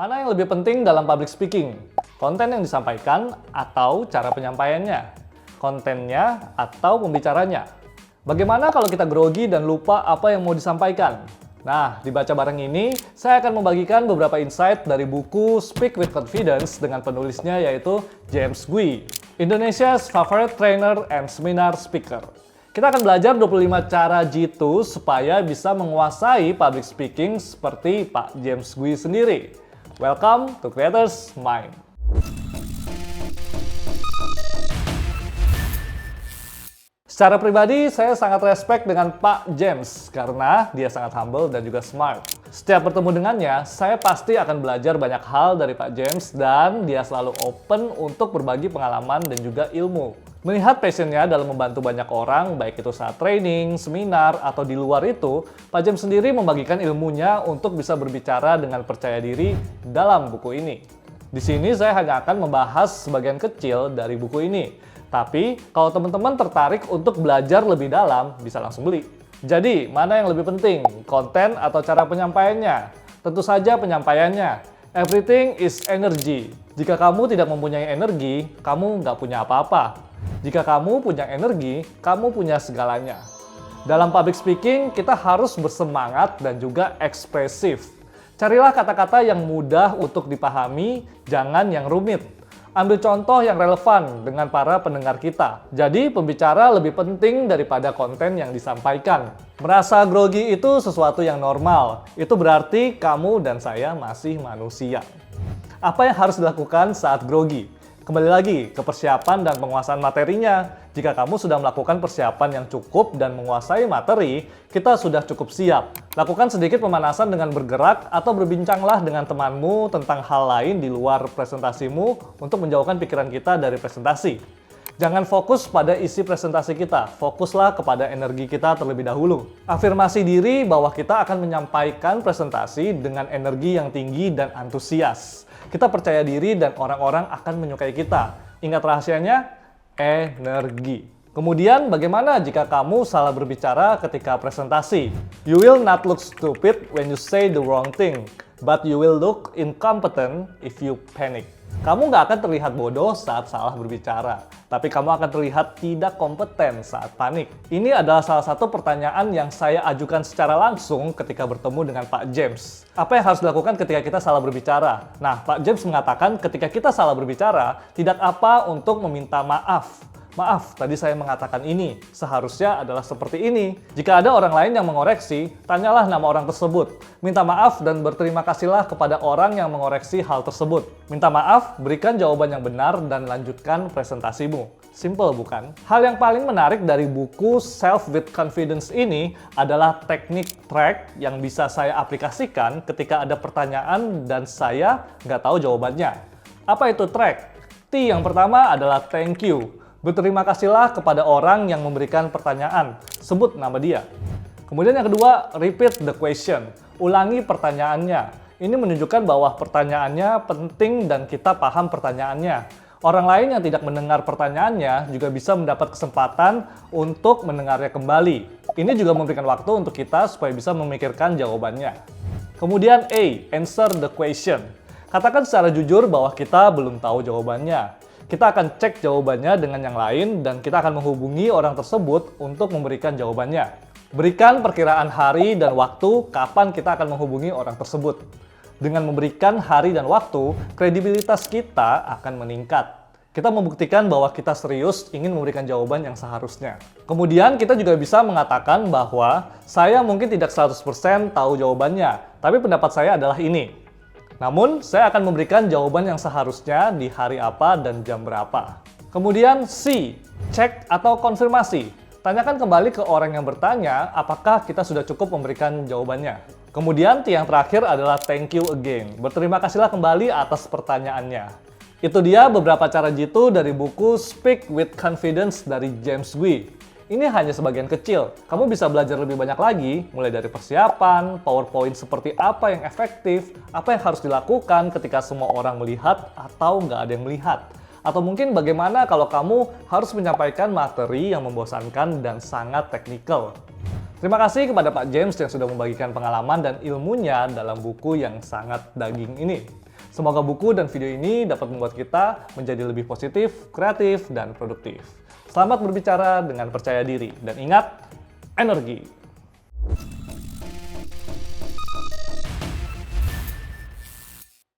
Mana yang lebih penting dalam public speaking? Konten yang disampaikan atau cara penyampaiannya? Kontennya atau pembicaranya? Bagaimana kalau kita grogi dan lupa apa yang mau disampaikan? Nah, di Baca Bareng ini, saya akan membagikan beberapa insight dari buku Speak with Confidence dengan penulisnya yaitu James Gui, Indonesia's favorite trainer and seminar speaker. Kita akan belajar 25 cara jitu supaya bisa menguasai public speaking seperti Pak James Gui sendiri. Welcome to Creators Mind. Secara pribadi, saya sangat respect dengan Pak James karena dia sangat humble dan juga smart. Setiap bertemu dengannya, saya pasti akan belajar banyak hal dari Pak James dan dia selalu open untuk berbagi pengalaman dan juga ilmu. Melihat passionnya dalam membantu banyak orang, baik itu saat training, seminar, atau di luar itu, Pak James sendiri membagikan ilmunya untuk bisa berbicara dengan percaya diri dalam buku ini. Di sini saya hanya akan membahas sebagian kecil dari buku ini. Tapi, kalau teman-teman tertarik untuk belajar lebih dalam, bisa langsung beli. Jadi, mana yang lebih penting? Konten atau cara penyampaiannya? Tentu saja penyampaiannya. Everything is energy. Jika kamu tidak mempunyai energi, kamu nggak punya apa-apa. Jika kamu punya energi, kamu punya segalanya. Dalam public speaking, kita harus bersemangat dan juga ekspresif. Carilah kata-kata yang mudah untuk dipahami, jangan yang rumit. Ambil contoh yang relevan dengan para pendengar kita. Jadi, pembicara lebih penting daripada konten yang disampaikan. Merasa grogi itu sesuatu yang normal. Itu berarti kamu dan saya masih manusia. Apa yang harus dilakukan saat grogi? Kembali lagi ke persiapan dan penguasaan materinya. Jika kamu sudah melakukan persiapan yang cukup dan menguasai materi, kita sudah cukup siap. Lakukan sedikit pemanasan dengan bergerak atau berbincanglah dengan temanmu tentang hal lain di luar presentasimu untuk menjauhkan pikiran kita dari presentasi. Jangan fokus pada isi presentasi kita, fokuslah kepada energi kita terlebih dahulu. Afirmasi diri bahwa kita akan menyampaikan presentasi dengan energi yang tinggi dan antusias. Kita percaya diri dan orang-orang akan menyukai kita. Ingat rahasianya? Energi. Kemudian bagaimana jika kamu salah berbicara ketika presentasi? You will not look stupid when you say the wrong thing, but you will look incompetent if you panic. Kamu nggak akan terlihat bodoh saat salah berbicara, tapi kamu akan terlihat tidak kompeten saat panik. Ini adalah salah satu pertanyaan yang saya ajukan secara langsung ketika bertemu dengan Pak James. Apa yang harus dilakukan ketika kita salah berbicara? Nah, Pak James mengatakan ketika kita salah berbicara, tidak apa untuk meminta maaf. Maaf, tadi saya mengatakan ini, seharusnya adalah seperti ini. Jika ada orang lain yang mengoreksi, tanyalah nama orang tersebut. Minta maaf dan berterima kasihlah kepada orang yang mengoreksi hal tersebut. Minta maaf, berikan jawaban yang benar, dan lanjutkan presentasimu. Simple bukan? Hal yang paling menarik dari buku Self with Confidence ini adalah teknik track yang bisa saya aplikasikan ketika ada pertanyaan dan saya nggak tahu jawabannya. Apa itu track? T yang pertama adalah thank you. Berterima kasihlah kepada orang yang memberikan pertanyaan. Sebut nama dia. Kemudian yang kedua, repeat the question. Ulangi pertanyaannya. Ini menunjukkan bahwa pertanyaannya penting dan kita paham pertanyaannya. Orang lain yang tidak mendengar pertanyaannya juga bisa mendapat kesempatan untuk mendengarnya kembali. Ini juga memberikan waktu untuk kita supaya bisa memikirkan jawabannya. Kemudian A, answer the question. Katakan secara jujur bahwa kita belum tahu jawabannya. Kita akan cek jawabannya dengan yang lain dan kita akan menghubungi orang tersebut untuk memberikan jawabannya. Berikan perkiraan hari dan waktu kapan kita akan menghubungi orang tersebut. Dengan memberikan hari dan waktu, kredibilitas kita akan meningkat. Kita membuktikan bahwa kita serius ingin memberikan jawaban yang seharusnya. Kemudian kita juga bisa mengatakan bahwa saya mungkin tidak 100% tahu jawabannya, tapi pendapat saya adalah ini. Namun, saya akan memberikan jawaban yang seharusnya di hari apa dan jam berapa. Kemudian C, cek atau konfirmasi. Tanyakan kembali ke orang yang bertanya apakah kita sudah cukup memberikan jawabannya. Kemudian yang terakhir adalah thank you again. Berterima kasihlah kembali atas pertanyaannya. Itu dia beberapa cara jitu dari buku Speak with Confidence dari James Gui. Ini hanya sebagian kecil. Kamu bisa belajar lebih banyak lagi, mulai dari persiapan, PowerPoint seperti apa yang efektif, apa yang harus dilakukan ketika semua orang melihat atau nggak ada yang melihat. Atau mungkin bagaimana kalau kamu harus menyampaikan materi yang membosankan dan sangat teknikal. Terima kasih kepada Pak James yang sudah membagikan pengalaman dan ilmunya dalam buku yang sangat daging ini. Semoga buku dan video ini dapat membuat kita menjadi lebih positif, kreatif, dan produktif. Selamat berbicara dengan percaya diri, dan ingat, energi.